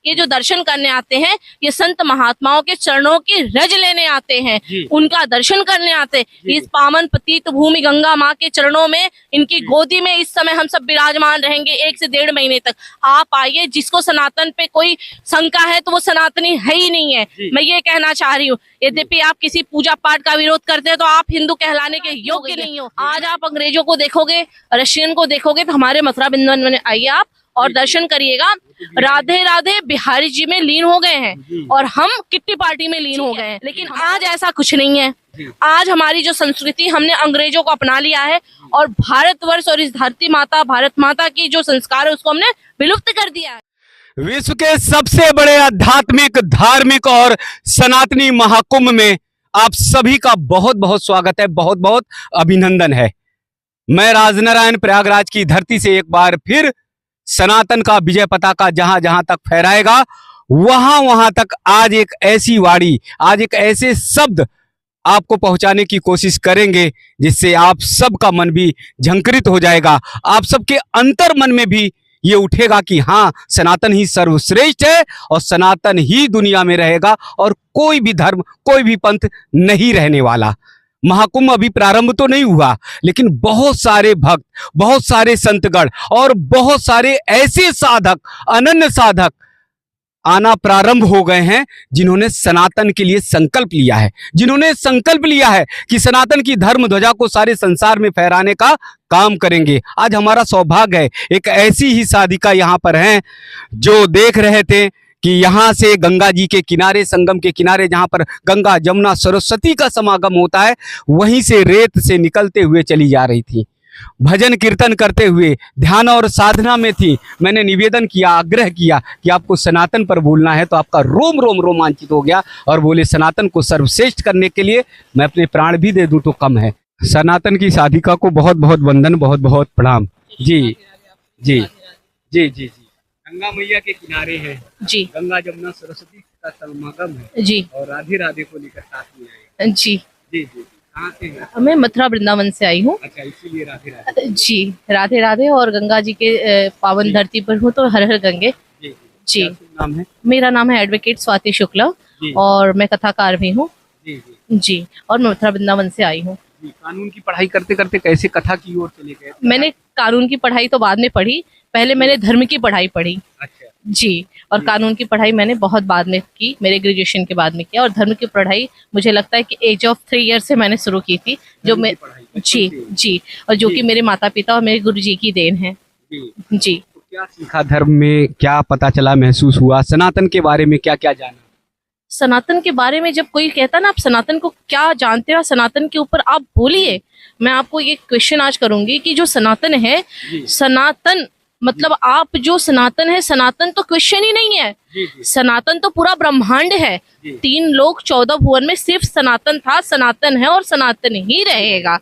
ये जो दर्शन करने आते हैं ये संत महात्माओं के चरणों की रज लेने आते हैं, उनका दर्शन करने आते हैं। इस पावन पतित भूमि गंगा माँ के चरणों में, इनकी गोदी में इस समय हम सब विराजमान रहेंगे 1 से 1.5 महीने तक। आप आइए, जिसको सनातन पे कोई शंका है तो वो सनातनी है ही नहीं है, मैं ये कहना चाह रही हूँ। यद्यपि आप किसी पूजा पाठ का विरोध करते हैं तो आप हिंदू कहलाने के योग्य नहीं हो। आज आप अंग्रेजों को देखोगे, रशियन को देखोगे, तो हमारे मथुरा वृंदावन में आइए आप और दर्शन करिएगा। राधे राधे बिहारी जी में लीन हो गए हैं और हम किट्टी पार्टी में लीन हो गए हैं, लेकिन आज ऐसा कुछ नहीं है। आज हमारी जो संस्कृति, हमने अंग्रेजों को अपना लिया है और भारतवर्ष और इस धरती माता, भारत माता की जो संस्कार है उसको हमने विलुप्त कर दिया है। विश्व के सबसे बड़े आध्यात्मिक, धार्मिक और सनातनी महाकुंभ में आप सभी का बहुत बहुत स्वागत है, बहुत बहुत अभिनंदन है। मैं राजनारायण प्रयागराज की धरती से एक बार फिर सनातन का विजय पताका जहां जहां तक फहराएगा, वहां वहां तक आज एक ऐसी वाणी, आज एक ऐसे शब्द आपको पहुंचाने की कोशिश करेंगे जिससे आप सबका मन भी झंकृत हो जाएगा। आप सबके अंतर मन में भी ये उठेगा कि हाँ, सनातन ही सर्वश्रेष्ठ है और सनातन ही दुनिया में रहेगा और कोई भी धर्म, कोई भी पंथ नहीं रहने वाला। महाकुंभ अभी प्रारंभ तो नहीं हुआ, लेकिन बहुत सारे भक्त, बहुत सारे संतगण और बहुत सारे ऐसे साधक, अनन्य साधक आना प्रारंभ हो गए हैं जिन्होंने सनातन के लिए संकल्प लिया है, जिन्होंने संकल्प लिया है कि सनातन की धर्म ध्वजा को सारे संसार में फहराने का काम करेंगे। आज हमारा सौभाग्य है, एक ऐसी ही साधिका यहाँ पर हैं जो देख रहे थे कि यहाँ से गंगा जी के किनारे, संगम के किनारे, जहाँ पर गंगा, जमुना, सरस्वती का समागम होता है, वहीं से रेत से निकलते हुए चली जा रही थी, भजन कीर्तन करते हुए ध्यान और साधना में थी। मैंने निवेदन किया, आग्रह किया कि आपको सनातन पर बोलना है, तो आपका रोम रोम रोमांचित हो गया और बोले सनातन को सर्वश्रेष्ठ करने के लिए मैं अपने प्राण भी दे दूं तो कम है। सनातन की साधिका को बहुत बहुत वंदन, बहुत बहुत प्रणाम। जी जी जी जी जी। गंगा मैया के किनारे है जी, गंगा जमुना सरस्वती का समागम है जी, और राधे राधे को लेकर साथ में आए। जी जी जी। कहाँ से हैं? मैं मथुरा वृंदावन से आई हूँ। अच्छा, इसीलिए राधे राधे। जी, राधे राधे। और गंगा जी के पावन धरती पर हूँ तो हर हर गंगे। जी जी। क्या शुभ नाम है? मेरा नाम है एडवोकेट स्वाति शुक्ला जी। और मैं कथाकार भी हूँ। जी जी जी, और मैं मथुरा वृंदावन से आई हूँ। जी। कानून की पढ़ाई करते करते कैसे कथा की ओर चले गए? मैंने कानून की पढ़ाई तो बाद में पढ़ी, पहले मैंने धर्म की पढ़ाई पढ़ी। अच्छा जी, और कानून की पढ़ाई मैंने बहुत बाद में की, मेरे ग्रेजुएशन के बाद में किया। और धर्म की पढ़ाई मुझे लगता है कि एज ऑफ 3 ईयर से मैंने शुरू की थी, जो मैं जी जी, और जो कि मेरे माता पिता और मेरे गुरु जी की देन है। जी। तो क्या सीखा धर्म में, क्या पता चला, महसूस हुआ, सनातन के बारे में क्या क्या जाना? सनातन के बारे में जब कोई कहता ना आप सनातन को क्या जानते हो, सनातन के ऊपर आप बोलिए। मैं आपको ये क्वेश्चन आज करूंगी कि जो सनातन है, सनातन मतलब आप जो सनातन है, सनातन तो क्वेश्चन ही नहीं है। सनातन तो पूरा ब्रह्मांड है। 3 लोक 14 भुवन में सिर्फ सनातन था, सनातन है और सनातन ही रहेगा।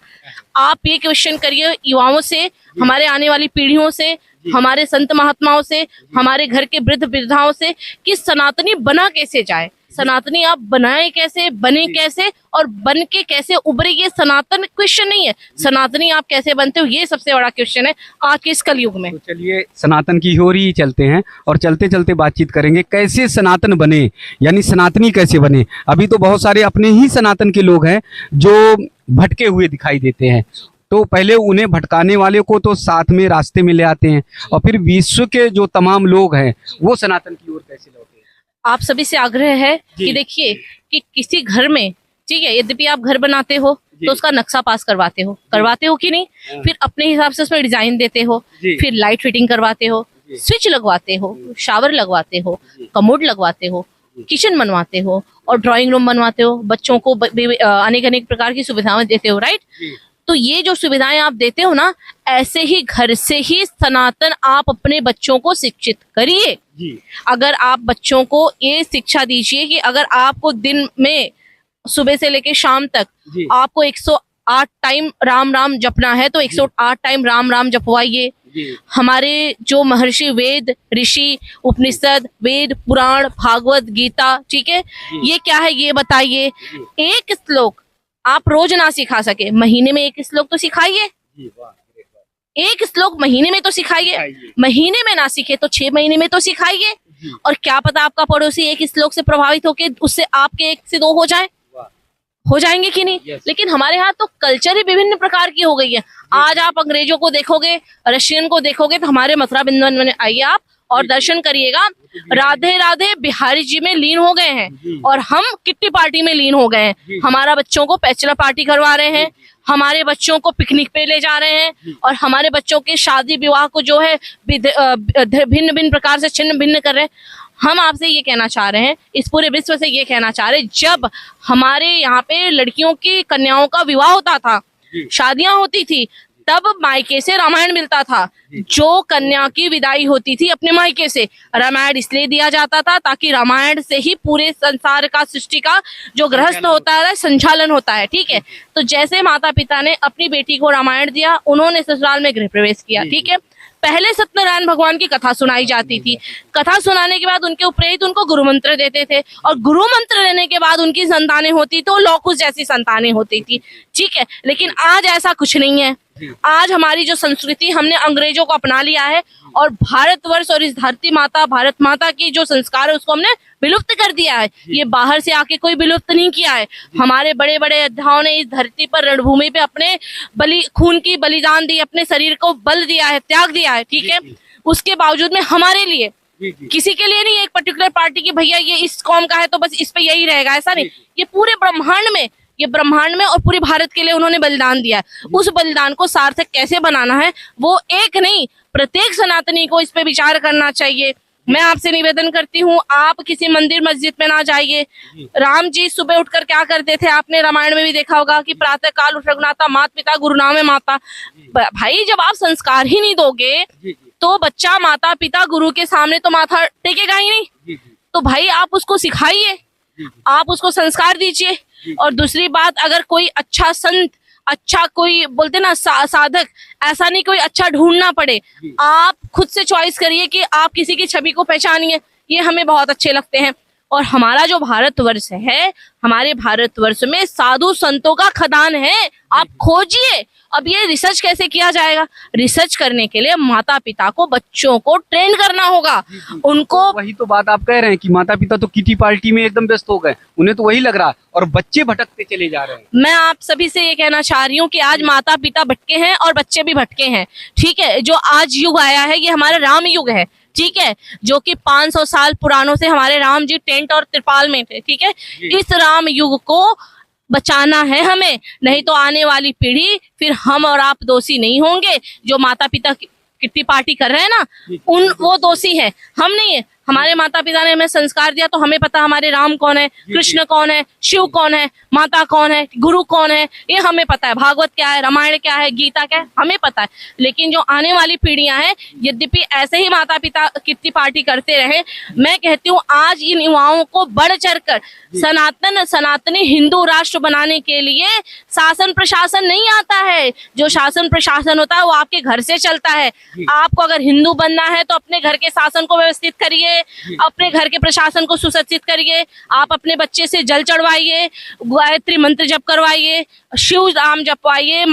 आप ये क्वेश्चन करिए युवाओं से, हमारे आने वाली पीढ़ियों से, हमारे संत महात्माओं से, हमारे घर के वृद्ध वृद्धाओं से कि सनातनी बना कैसे जाए, सनातनी आप बनाए कैसे, बने कैसे और बन के कैसे उभरे। ये सनातन क्वेश्चन नहीं है, सनातनी आप कैसे बनते हो ये सबसे बड़ा क्वेश्चन है आज के इस कलयुग में। तो चलिए सनातन की ओर ही चलते हैं और चलते चलते बातचीत करेंगे कैसे सनातन बने, यानी सनातनी कैसे बने। अभी तो बहुत सारे अपने ही सनातन के लोग हैं जो भटके हुए दिखाई देते हैं, तो पहले उन्हें भटकाने वाले को तो साथ में रास्ते में ले आते हैं और फिर विश्व के जो तमाम लोग हैं वो सनातन की ओर कैसे लौटे। आप सभी से आग्रह है कि देखिए कि किसी घर में, ठीक है, यद्यपि आप घर बनाते हो तो उसका नक्शा पास करवाते हो कि नहीं, फिर अपने हिसाब से उसमें डिजाइन देते हो, फिर लाइट फिटिंग करवाते हो, स्विच लगवाते हो, शावर लगवाते हो, कमोड लगवाते हो, किचन बनवाते हो और ड्राइंग रूम बनवाते हो, बच्चों को अनेक अनेक प्रकार की सुविधाएं देते हो, राइट। तो ये जो सुविधाएं आप देते हो ना, ऐसे ही घर से ही सनातन आप अपने बच्चों को शिक्षित करिए। अगर आप बच्चों को ये शिक्षा दीजिए कि अगर आपको दिन में सुबह से लेकर शाम तक आपको 108 टाइम राम राम जपना है तो 108 टाइम राम राम जपवाइए। हमारे जो महर्षि, वेद, ऋषि, उपनिषद, वेद, पुराण, भागवत, गीता, ठीक है, ये क्या है ये बताइए। एक श्लोक आप रोज ना सिखा सके, महीने में 1 श्लोक तो सिखाइए। 1 श्लोक महीने में तो सिखाइए, महीने में ना सीखे तो 6 महीने में तो सिखाइए। और क्या पता आपका पड़ोसी एक श्लोक से प्रभावित होकर उससे आपके 1 से 2 हो जाए, हो जाएंगे कि नहीं। लेकिन हमारे यहाँ तो कल्चर ही विभिन्न प्रकार की हो गई है। आज आप अंग्रेजों को देखोगे, रशियन को देखोगे, तो हमारे मथुरा वृंदावन में आइए आप और दर्शन करिएगा, राधे राधे बिहारी जी में लीन हो गए हैं और हम किट्टी पार्टी में लीन हो गए हैं। हमारा बच्चों को बैचलर पार्टी करवा रहे हैं, हमारे बच्चों को पिकनिक पे ले जा रहे हैं और हमारे बच्चों के शादी विवाह को जो है भिन्न भिन्न प्रकार से छिन्न भिन्न कर रहे हैं। हम आपसे ये कहना चाह रहे हैं, इस पूरे विश्व से ये कहना चाह रहे हैं, जब हमारे यहाँ पे लड़कियों की कन्याओं का विवाह होता था, शादियां होती थी, तब मायके से रामायण मिलता था। जो कन्या की विदाई होती थी अपने मायके से, रामायण इसलिए दिया जाता था ताकि रामायण से ही पूरे संसार का, सृष्टि का जो गृहस्थ होता है संचालन होता है। ठीक है, तो जैसे माता पिता ने अपनी बेटी को रामायण दिया, उन्होंने ससुराल में गृह प्रवेश किया। ठीक है, पहले सत्यनारायण भगवान की कथा सुनाई जाती थी, कथा सुनाने के बाद उनके उपरांत उनको गुरु मंत्र देते थे और गुरु मंत्र लेने के बाद उनकी संतानें होती तो लौकुश जैसी संतानें होती थी। ठीक है, लेकिन आज ऐसा कुछ नहीं है। आज हमारी जो संस्कृति, हमने अंग्रेजों को अपना लिया है और भारतवर्ष और इस धरती माता, भारत माता की जो संस्कार है उसको हमने विलुप्त कर दिया है। ये बाहर से आके कोई विलुप्त नहीं किया है। हमारे बड़े बड़े योद्धाओं ने इस धरती पर रणभूमि पे अपने खून की बलिदान दी, अपने शरीर को बल दिया है, त्याग दिया है। ठीक है, उसके बावजूद में हमारे लिए, किसी के लिए नहीं, एक पर्टिकुलर पार्टी की भैया ये इस कौम का है तो बस इस पे यही रहेगा, ऐसा नहीं। ये पूरे ब्रह्मांड में, ये ब्रह्मांड में और पूरे भारत के लिए उन्होंने बलिदान दिया है। उस बलिदान को सार्थक कैसे बनाना है, वो एक नहीं, प्रत्येक सनातनी को इस पे विचार करना चाहिए। मैं आपसे निवेदन करती हूँ, आप किसी मंदिर मस्जिद में ना जाइए। राम जी सुबह उठकर क्या करते थे, आपने रामायण में भी देखा होगा कि प्रातः काल उठ रघुनाथा, मात पिता गुरु नाम है माता। भाई जब आप संस्कार ही नहीं दोगे तो बच्चा माता पिता गुरु के सामने तो माथा टेकेगा ही नहीं। तो भाई आप उसको सिखाइए, आप उसको संस्कार दीजिए। और दूसरी बात, अगर कोई अच्छा संत, अच्छा कोई बोलते ना साधक, ऐसा नहीं कोई अच्छा ढूंढना पड़े, आप खुद से चॉइस करिए कि आप किसी की छवि को पहचानिए। ये हमें बहुत अच्छे लगते हैं। और हमारा जो भारतवर्ष है, हमारे भारतवर्ष में साधु संतों का खदान है, आप खोजिए। अब ये रिसर्च कैसे किया जाएगा? रिसर्च करने के लिए माता पिता को, बच्चों को ट्रेन करना होगा। उनको वही तो बात आप कह रहे हैं कि माता पिता तो किटी पार्टी में एकदम व्यस्त हो गए, उन्हें तो वही लग रहा है और बच्चे भटकते चले जा रहे हैं। मैं आप सभी से ये कहना चाह रही हूँ कि आज माता पिता भटके हैं और बच्चे भी भटके हैं। ठीक है, जो आज युग आया है ये हमारा राम युग है। ठीक है, जो कि 500 साल पुरानों से हमारे राम जी टेंट और त्रिपाल में थे। ठीक है, इस राम युग को बचाना है हमें, नहीं तो आने वाली पीढ़ी, फिर हम और आप दोषी नहीं होंगे। जो माता पिता किट्टी पार्टी कर रहे हैं ना, वो दोषी है, हम नहीं है। हमारे माता पिता ने हमें संस्कार दिया तो हमें पता हमारे राम कौन है, कृष्ण कौन है, शिव कौन है, माता कौन है, गुरु कौन है, ये हमें पता है। भागवत क्या है, रामायण क्या है, गीता क्या है, हमें पता है। लेकिन जो आने वाली पीढ़ियां हैं, यद्यपि ऐसे ही माता पिता कितनी पार्टी करते रहे, मैं कहती हूँ आज इन युवाओं को बढ़ चढ़ कर सनातनी हिंदू राष्ट्र बनाने के लिए शासन प्रशासन नहीं आता है। जो शासन प्रशासन होता है वो आपके घर से चलता है। आपको अगर हिंदू बनना है तो अपने घर के शासन को व्यवस्थित करिए, अपने घर के प्रशासन को सुसज्जित करिए। आप अपने बच्चे से जल चढ़वाइए, गायत्री मंत्र जप करवाइए, शिव राम जपवाइए,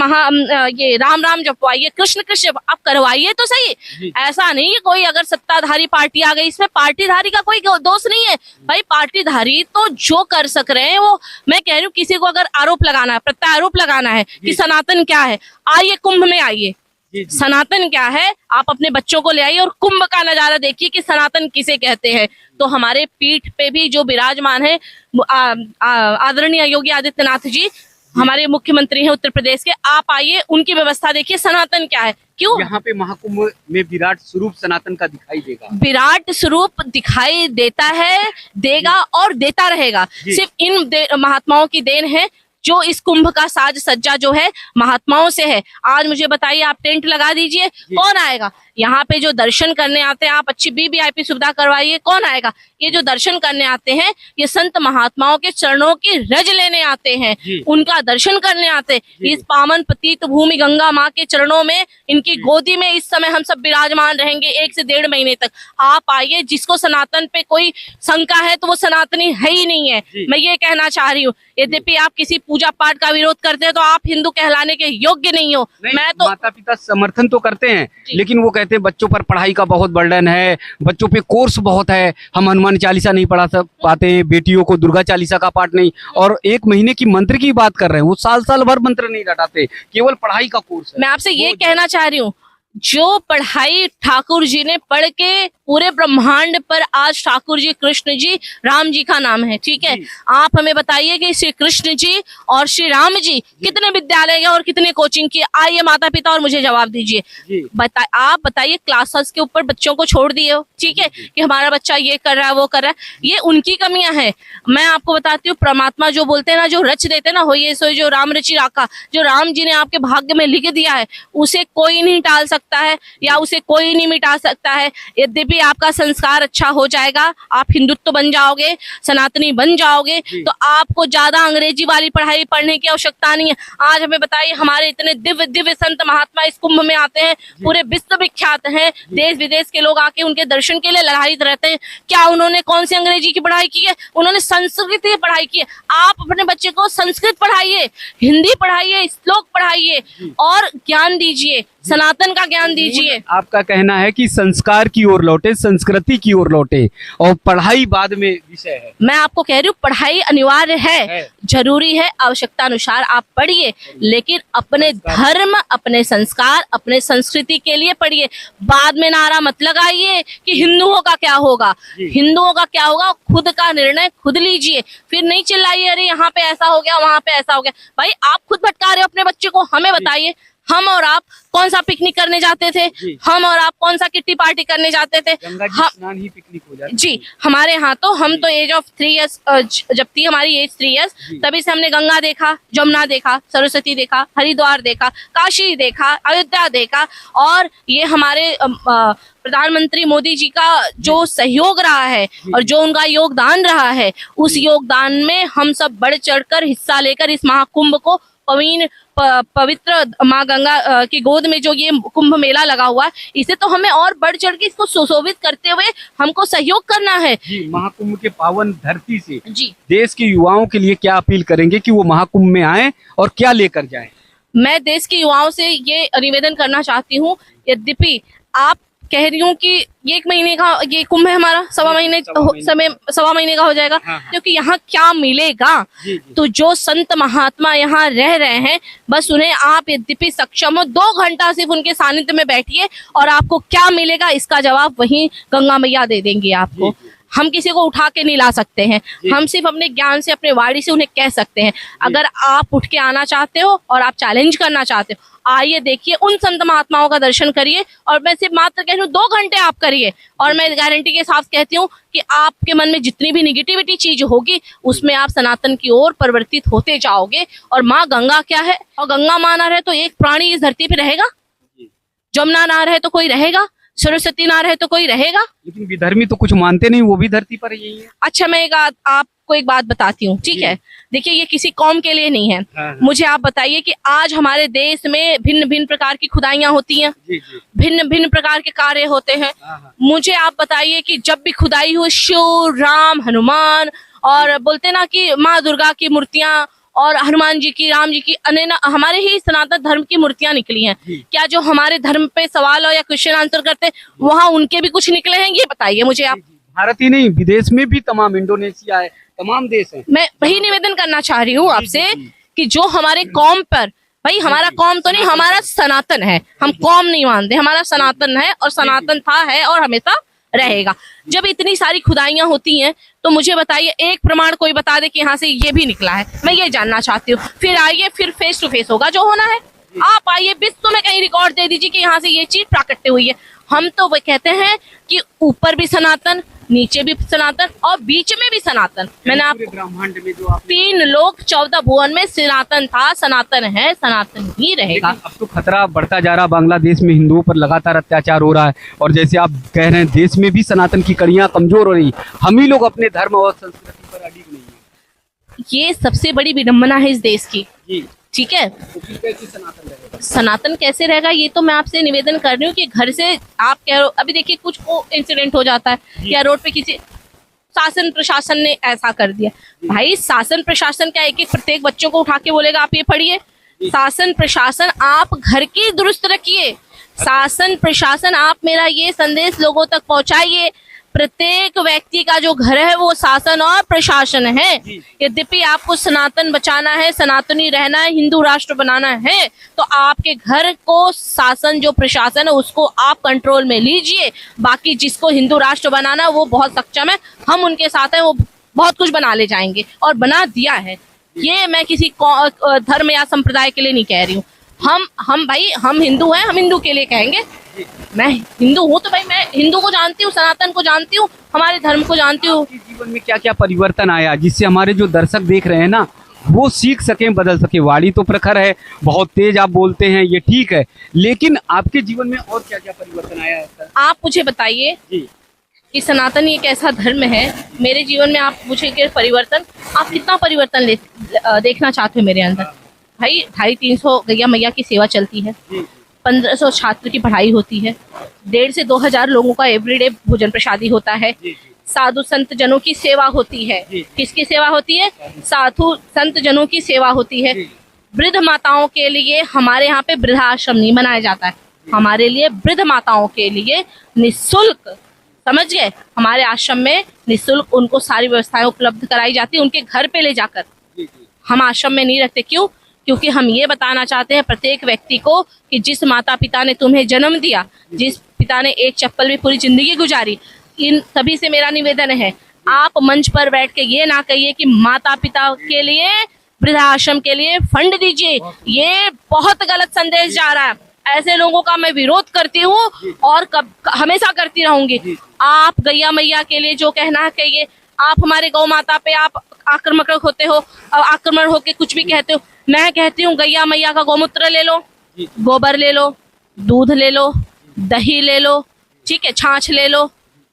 ये राम राम जपवाइए, कृष्ण कृष्ण आप करवाइए तो सही। ऐसा नहीं है कोई अगर सत्ताधारी पार्टी आ गई, इसमें पार्टीधारी का कोई दोष नहीं है भाई। पार्टीधारी तो जो कर सक रहे हैं वो, मैं कह रही हूँ किसी को अगर आरोप लगाना है, प्रत्यारोप लगाना है कि सनातन क्या है, आइए कुंभ में आइए। सनातन क्या है, आप अपने बच्चों को ले आइए और कुंभ का नजारा देखिए कि सनातन किसे कहते हैं। तो हमारे पीठ पे भी जो विराजमान है आदरणीय योगी आदित्यनाथ जी, हमारे मुख्यमंत्री हैं उत्तर प्रदेश के, आप आइए, उनकी व्यवस्था देखिए, सनातन क्या है। क्यों यहाँ पे महाकुंभ में विराट स्वरूप सनातन का दिखाई देगा, विराट स्वरूप दिखाई देता है, देगा और देता रहेगा। सिर्फ इन महात्माओं की देन है जो इस कुंभ का साज सज्जा जो है महात्माओं से है। आज मुझे बताइए, आप टेंट लगा दीजिए, कौन आएगा? यहाँ पे जो दर्शन करने आते हैं, आप अच्छी वीवीआईपी सुविधा करवाइए, कौन आएगा? ये जो दर्शन करने आते हैं, ये संत महात्माओं के चरणों की रज लेने आते हैं, उनका दर्शन करने आते हैं। इस पावन पतित भूमि गंगा माँ के चरणों में, इनकी गोदी में इस समय हम सब विराजमान रहेंगे 1 से 1.5 महीने तक। आप आइए, जिसको सनातन पे कोई शंका है तो वो सनातनी है ही नहीं है, मैं ये कहना चाह रही हूँ। यद्यपि आप किसी पूजा पाठ का विरोध करते हैं तो आप हिंदू कहलाने के योग्य नहीं हो। मैं तो माता पिता समर्थन तो करते हैं, लेकिन वो कहते हैं बच्चों पर पढ़ाई का बहुत बर्डन है, बच्चों पे कोर्स बहुत है, हम हनुमान चालीसा नहीं पढ़ा पाते हैं, बेटियों को दुर्गा चालीसा का पाठ नहीं, और 1 महीने की मंत्र की बात कर रहे हैं, वो साल भर मंत्र नहीं रटाते, केवल पढ़ाई का कोर्स है। मैं आपसे ये कहना चाह रही हूँ, जो पढ़ाई ठाकुर जी ने पढ़ के पूरे ब्रह्मांड पर आज ठाकुर जी, कृष्ण जी, राम जी का नाम है, ठीक है। आप हमें बताइए कि श्री कृष्ण जी और श्री राम जी कितने विद्यालय गए और कितने कोचिंग किए? आइए माता पिता और मुझे जवाब दीजिए। आप बताइए, क्लासेस के ऊपर बच्चों को छोड़ दिए हो, ठीक है, कि हमारा बच्चा ये कर रहा है, वो कर रहा है, ये उनकी कमियां हैं। मैं आपको बताती हूँ, परमात्मा जो बोलते हैं ना, जो रच देते हैं ना, हो ये सो जो राम रचि राखा, जो राम जी ने आपके भाग्य में लिख दिया है उसे कोई नहीं टाल सकता है या उसे कोई नहीं मिटा सकता है। यद्यपि आपका संस्कार अच्छा हो जाएगा, आप हिंदुत्व बन जाओगे, सनातनी बन जाओगे, तो आपको ज्यादा अंग्रेजी वाली पढ़ाई पढ़ने की आवश्यकता नहीं है। आज हमें बताइए, हमारे इतने दिव्य दिव्य संत महात्मा इस कुंभ में आते हैं, पूरे विश्व विख्यात हैं, देश विदेश के लोग आके उनके दर्शन के लिए ललायित रहते हैं। क्या उन्होंने कौन सी अंग्रेजी की पढ़ाई की है? उन्होंने संस्कृत की पढ़ाई की है। आप अपने बच्चे को संस्कृत पढ़ाइए, हिंदी पढ़ाइए, श्लोक पढ़ाइए और ज्ञान दीजिए, सनातन का ज्ञान दीजिए। आपका कहना है कि संस्कार की ओर लौटे, संस्कृति की ओर लौटे, और पढ़ाई बाद में विषय है। मैं आपको कह रही हूँ, पढ़ाई अनिवार्य है, जरूरी है, आवश्यकता अनुसार आप पढ़िए, लेकिन अपने धर्म, अपने संस्कार, अपने संस्कृति के लिए पढ़िए। बाद में नारा मत लगाइए कि हिंदुओं का क्या होगा, हिंदुओं का क्या होगा, खुद का निर्णय खुद लीजिए, फिर नहीं चिल्लाइए अरे यहाँ पे ऐसा हो गया, वहां पे ऐसा हो गया। भाई आप खुद भटका रहे हो अपने बच्चे को। हमें बताइए, हम और आप कौन सा पिकनिक करने जाते थे? हम और आप कौन सा किट्टी पार्टी करने जाते थे? गंगा जी स्नान ही पिकनिक हो जाता है। जी, हमारे यहाँ तो हम तो एज ऑफ 3 इयर्स, जब थी हमारी एज 3 इयर्स, तभी से हमने गंगा देखा, जमुना देखा, सरस्वती देखा, हरिद्वार देखा, काशी देखा, अयोध्या देखा, और ये हमारे प्रधानमंत्री मोदी जी का जो सहयोग रहा है और जो उनका योगदान रहा है, उस योगदान में हम सब बढ़ चढ़कर हिस्सा लेकर इस महाकुंभ को पवित्र माँ गंगा की गोद में जो ये कुंभ मेला लगा हुआ है, इसे तो हमें और बढ़ चढ़ के इसको सुशोभित करते हुए हमको सहयोग करना है। जी, महाकुंभ के पावन धरती से जी, देश के युवाओं के लिए क्या अपील करेंगे कि वो महाकुंभ में आए और क्या लेकर जाएं? मैं देश के युवाओं से ये निवेदन करना चाहती हूँ, यद्यपि आप कह रही हूँ कि ये 1 महीने का ये कुंभ है हमारा, सवा महीने का हो जाएगा, क्योंकि यहाँ क्या मिलेगा? तो जो संत महात्मा यहाँ रह रहे हैं, बस उन्हें आप यद्यपि सक्षम हो 2 घंटा सिर्फ उनके सानिध्य में बैठिए और आपको क्या मिलेगा इसका जवाब वहीं गंगा मैया दे देंगी आपको। हम किसी को उठा के नहीं ला सकते हैं, हम सिर्फ अपने ज्ञान से, अपने वाणी से उन्हें कह सकते हैं। अगर आप उठ के आना चाहते हो और आप चैलेंज करना चाहते हो, आइए, देखिए, उन संत महात्माओं का दर्शन करिए, और मैं सिर्फ मात्र कह रही हूँ 2 घंटे आप करिए, और मैं गारंटी के साथ कहती हूँ कि आपके मन में जितनी भी निगेटिविटी चीज होगी उसमें आप सनातन की ओर परिवर्तित होते जाओगे। और माँ गंगा क्या है, और गंगा माँ ना रहे तो एक प्राणी इस धरती पे रहेगा? जमुना ना रहे तो कोई रहेगा? सरस्वती ना रहे तो कोई रहेगा? लेकिन विधर्मी तो कुछ मानते नहीं, वो भी धरती पर यही है। अच्छा, मैं आपको एक बात बताती हूँ, ठीक है। देखिए, ये किसी कौम के लिए नहीं है। मुझे आप बताइए कि आज हमारे देश में भिन्न भिन्न प्रकार की खुदाइयाँ होती हैं, भिन्न भिन्न प्रकार के कार्य होते हैं। मुझे आप बताइए कि जब भी खुदाई हुई, शिव, राम, हनुमान, और बोलते ना कि माँ दुर्गा की मूर्तियां और हनुमान जी की, राम जी की, हमारे ही सनातन धर्म की मूर्तियां निकली हैं। क्या जो हमारे धर्म पे सवाल हो या क्वेश्चन आंसर करते हैं, वहाँ उनके भी कुछ निकले हैं? ये बताइए मुझे आप। भारत ही नहीं, विदेश में भी तमाम, इंडोनेशिया है, तमाम देश हैं। मैं वही निवेदन करना चाह रही हूँ आपसे कि जो हमारे कौम पर, भाई हमारा कौम तो नहीं, हमारा सनातन है, हम कौम नहीं मानते, हमारा सनातन है, और सनातन था, है और हमेशा रहेगा। जब इतनी सारी खुदाइयां होती हैं तो मुझे बताइए, एक प्रमाण कोई बता दे कि यहाँ से ये भी निकला है, मैं ये जानना चाहती हूँ। फिर आइए, फिर फेस टू फेस होगा जो होना है। आप आइए, विश्व में कहीं रिकॉर्ड दे दीजिए कि यहाँ से ये चीज प्राकट्य हुई है। हम तो वो कहते हैं कि ऊपर भी सनातन, नीचे भी सनातन और बीच में भी सनातन। मैंने आपको ब्रह्मांड में जो 3 लोक 14 भुवन में सनातन था, सनातन है, सनातन ही रहेगा। अब तो खतरा बढ़ता जा रहा, बांग्लादेश में हिंदुओं पर लगातार अत्याचार हो रहा है, और जैसे आप कह रहे हैं देश में भी सनातन की कड़ियां कमजोर हो रही, हम ही लोग अपने धर्म और संस्कृति पर अडिग नहीं है। ये सबसे बड़ी विडम्बना है इस देश की, ठीक है। तो फिर कैसे सनातन रहेगा? सनातन कैसे रहेगा, ये तो मैं आपसे निवेदन कर रही हूँ कि घर से आप कह रहे हो, अभी देखिए कुछ इंसिडेंट हो जाता है या रोड पे किसी, शासन प्रशासन ने ऐसा कर दिया। भाई शासन प्रशासन क्या एक एक प्रत्येक बच्चों को उठा के बोलेगा आप ये पढ़िए? शासन प्रशासन आप घर की दुरुस्त रखिए। शासन प्रशासन आप मेरा ये संदेश लोगों तक पहुंचाइए, प्रत्येक व्यक्ति का जो घर है वो शासन और प्रशासन है। यद्यपि आपको सनातन बचाना है, सनातनी रहना है, हिंदू राष्ट्र बनाना है, तो आपके घर को शासन जो प्रशासन है उसको आप कंट्रोल में लीजिए। बाकी जिसको हिंदू राष्ट्र बनाना है वो बहुत सक्षम है, हम उनके साथ हैं, वो बहुत कुछ बना ले जाएंगे और बना दिया है। ये मैं किसी धर्म या संप्रदाय के लिए नहीं कह रही हूँ। हम भाई हम हिंदू हैं, हम हिंदू के लिए कहेंगे। मैं हिंदू हूँ तो भाई मैं हिंदू को जानती हूँ, सनातन को जानती हूँ, हमारे धर्म को जानती हूँ। जीवन में क्या क्या परिवर्तन आया जिससे हमारे जो दर्शक देख रहे हैं ना वो सीख सकें, बदल सके? वाणी तो प्रखर है, बहुत तेज आप बोलते हैं, ये ठीक है, लेकिन आपके जीवन में और क्या क्या परिवर्तन आया है सर? आप मुझे बताइए कि सनातन एक ऐसा धर्म है, मेरे जीवन में आप मुझे के परिवर्तन, आप कितना परिवर्तन देखना चाहते हो मेरे अंदर? भाई 250-300 गैया मैया की सेवा चलती है, 1500 छात्र की पढ़ाई होती है, 1,500 से 2,000 लोगों का एवरीडे भोजन प्रसादी होता है, साधु संत जनों की सेवा होती है। किसकी सेवा होती है? साधु संत जनों की सेवा होती है। वृद्ध माताओं के लिए हमारे यहाँ पे वृद्धाश्रम नहीं बनाया जाता है, हमारे लिए वृद्ध माताओं के लिए निःशुल्क, समझ गए, हमारे आश्रम में निःशुल्क उनको सारी व्यवस्थाएं उपलब्ध कराई जाती है, उनके घर पे ले जाकर। हम आश्रम में नहीं रखते, क्यों? क्योंकि हम ये बताना चाहते हैं प्रत्येक व्यक्ति को कि जिस माता पिता ने तुम्हें जन्म दिया, जिस पिता ने एक चप्पल में पूरी जिंदगी गुजारी, इन सभी से मेरा निवेदन है, आप मंच पर बैठ के ये ना कहिए कि माता पिता के लिए वृद्धाश्रम के लिए फंड दीजिए। ये बहुत गलत संदेश जा रहा है। ऐसे लोगों का मैं विरोध करती हूँ और हमेशा करती रहूंगी। आप गैया मैया के लिए जो कहना है कहिए। आप हमारे गौ माता पे आप आक्रामक होते हो, आक्रमण होके कुछ भी कहते हो। मैं कहती हूँ गैया मैया का गौमूत्र ले लो, गोबर ले लो, दूध ले लो, दही ले लो, ठीक है, छाछ ले लो।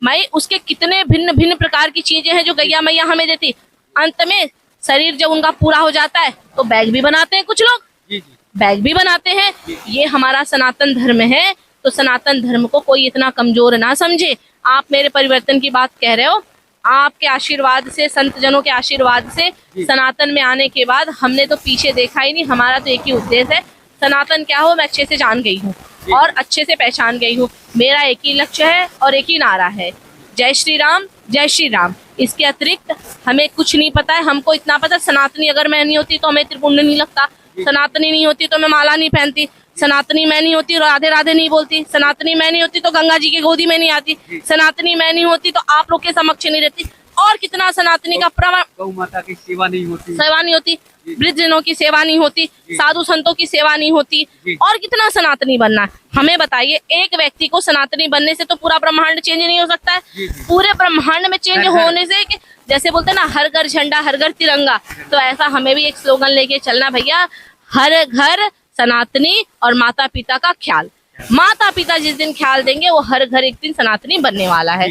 भाई उसके कितने भिन्न भिन्न प्रकार की चीजें हैं जो गैया मैया हमें देती। अंत में शरीर जब उनका पूरा हो जाता है तो बैग भी बनाते हैं, कुछ लोग बैग भी बनाते हैं। ये हमारा सनातन धर्म है, तो सनातन धर्म को कोई इतना कमजोर ना समझे। आप मेरे परिवर्तन की बात कह रहे हो, आपके आशीर्वाद से, संत जनों के आशीर्वाद से सनातन में आने के बाद हमने तो पीछे देखा ही नहीं। हमारा तो एक ही उद्देश्य है, सनातन क्या हो मैं अच्छे से जान गई हूँ और अच्छे से पहचान गई हूँ। मेरा एक ही लक्ष्य है और एक ही नारा है, जय श्री राम, जय श्री राम। इसके अतिरिक्त हमें कुछ नहीं पता है। हमको इतना पता, सनातनी अगर मैं नहीं होती तो हमें त्रिपुंड नहीं लगता, सनातनी नहीं होती तो मैं माला नहीं पहनती, सनातनी मैं नहीं होती राधे राधे नहीं बोलती, सनातनी मैं नहीं होती तो गंगा जी की गोदी में नहीं आती, सनातनी मैं नहीं होती तो आप लोग के समक्ष नहीं रहती। और कितना सनातनी का प्रमाण, गौ माता की सेवा नहीं होती, वृद्ध जनों की सेवा नहीं होती, साधु संतों की सेवा नहीं होती, और कितना सनातनी बनना है हमें बताइए। एक व्यक्ति को सनातनी बनने से तो पूरा ब्रह्मांड चेंज नहीं हो सकता है। पूरे ब्रह्मांड में चेंज होने से, जैसे बोलते हैं ना हर घर झंडा हर घर तिरंगा, तो ऐसा हमें भी एक स्लोगन लेके चलना भैया, हर घर सनातनी और माता पिता का ख्याल। माता पिता जिस दिन ख्याल देंगे वो हर घर एक दिन सनातनी बनने वाला है।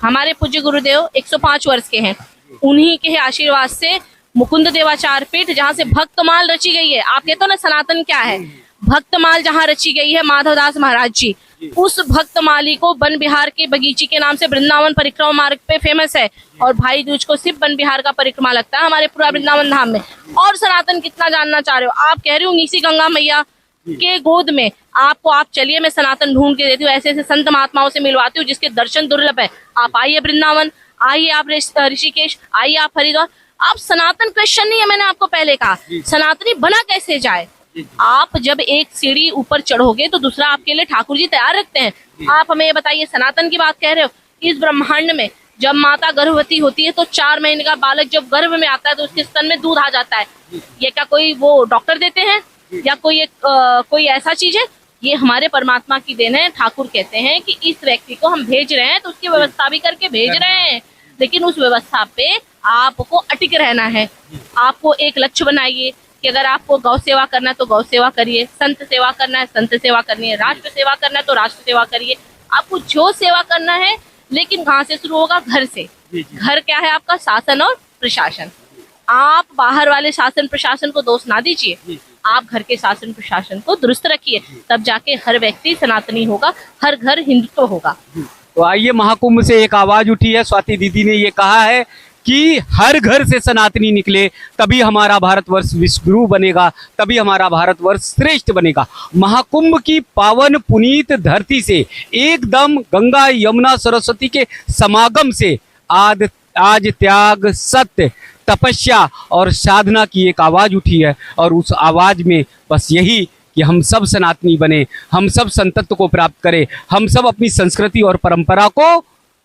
हमारे पूज्य गुरुदेव 105 वर्ष के हैं, उन्हीं के आशीर्वाद से मुकुंद देवाचार पीठ, जहाँ से भक्तमाल रची गई है। आप कहते हो ना सनातन क्या है, भक्तमाल जहाँ रची गई है माधवदास महाराज जी, उस भक्तमाली को वन विहार के बगीचे के नाम से वृंदावन परिक्रमा मार्ग पे फेमस है, और भाई दूज को सिर्फ वन विहार का परिक्रमा लगता है हमारे पूरा वृंदावन धाम में। और सनातन कितना जानना चाह रहे हो? आप कह रही हूँ इसी गंगा मैया के गोद में आपको, आप चलिए मैं सनातन ढूंढ के देती हूँ, ऐसे ऐसे संत महात्माओं से मिलवाती हूँ जिसके दर्शन दुर्लभ है। आप आइए वृंदावन, आइए आप ऋषिकेश, आइए आप हरिद्वार। आप सनातन क्वेश्चन नहीं है, मैंने आपको पहले कहा सनातनी बना कैसे जाए। आप जब एक सीढ़ी ऊपर चढ़ोगे तो दूसरा आपके लिए ठाकुर जी तैयार रखते हैं। आप हमें ये बताइए, सनातन की बात कह रहे हो, इस ब्रह्मांड में जब माता गर्भवती होती है तो 4 महीने का बालक जब गर्भ में आता है तो उसके स्तन में दूध आ जाता है। ये क्या कोई वो डॉक्टर देते हैं या कोई ऐसा चीज है? ये हमारे परमात्मा की देन है। ठाकुर कहते हैं कि इस व्यक्ति को हम भेज रहे हैं तो उसकी व्यवस्था भी करके भेज रहे हैं, लेकिन उस व्यवस्था पे आपको अटिक रहना है। आपको एक लक्ष्य बनाइए कि अगर आपको गौ सेवा करना है तो गौ सेवा करिए, संत सेवा करना है संत सेवा करनी है, राष्ट्र सेवा करना है तो राष्ट्र सेवा करिए। आपको जो सेवा करना है, लेकिन कहाँ से शुरू होगा? घर से। घर क्या है आपका? शासन और प्रशासन। आप बाहर वाले शासन प्रशासन को दोष ना दीजिए, आप घर के शासन प्रशासन को दुरुस्त रखिए, तब जाके हर व्यक्ति सनातनी होगा, हर घर हिंदुत्व होगा। तो आइए, महाकुंभ से एक आवाज उठी है। स्वाति दीदी ने ये कहा है कि हर घर से सनातनी निकले, तभी हमारा भारतवर्ष विश्वगुरु बनेगा, तभी हमारा भारतवर्ष श्रेष्ठ बनेगा। महाकुंभ की पावन पुनीत धरती से एकदम गंगा यमुना सरस्वती के समागम से आज त्याग, सत्य, तपस्या और साधना की एक आवाज उठी है। और उस आवाज में बस यही कि हम सब सनातनी बने, हम सब संतत्व को प्राप्त करें, हम सब अपनी संस्कृति और परंपरा को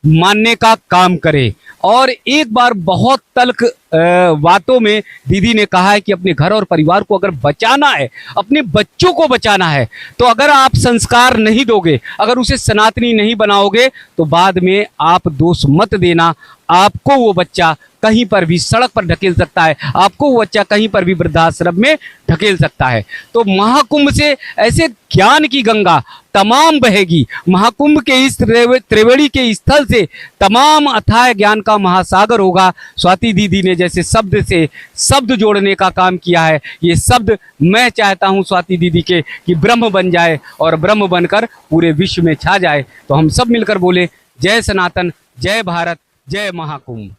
मानने का काम करें। और एक बार बहुत तल्ख बातों में दीदी ने कहा है कि अपने घर और परिवार को अगर बचाना है, अपने बच्चों को बचाना है, तो अगर आप संस्कार नहीं दोगे, अगर उसे सनातनी नहीं बनाओगे, तो बाद में आप दोष मत देना। आपको वो बच्चा कहीं पर भी सड़क पर ढकेल सकता है, आपको वो बच्चा कहीं पर भी वृद्धाश्रम में ढकेल सकता है। तो महाकुंभ से ऐसे ज्ञान की गंगा तमाम बहेगी। महाकुंभ के इस त्रिवेणी के स्थल से तमाम अथाह ज्ञान का महासागर होगा। स्वाति दीदी ने जैसे शब्द से शब्द जोड़ने का काम किया है, ये शब्द मैं चाहता हूँ स्वाति दीदी के कि ब्रह्म बन जाए और ब्रह्म बनकर पूरे विश्व में छा जाए। तो हम सब मिलकर बोले, जय सनातन, जय भारत, जय महाकुंभ।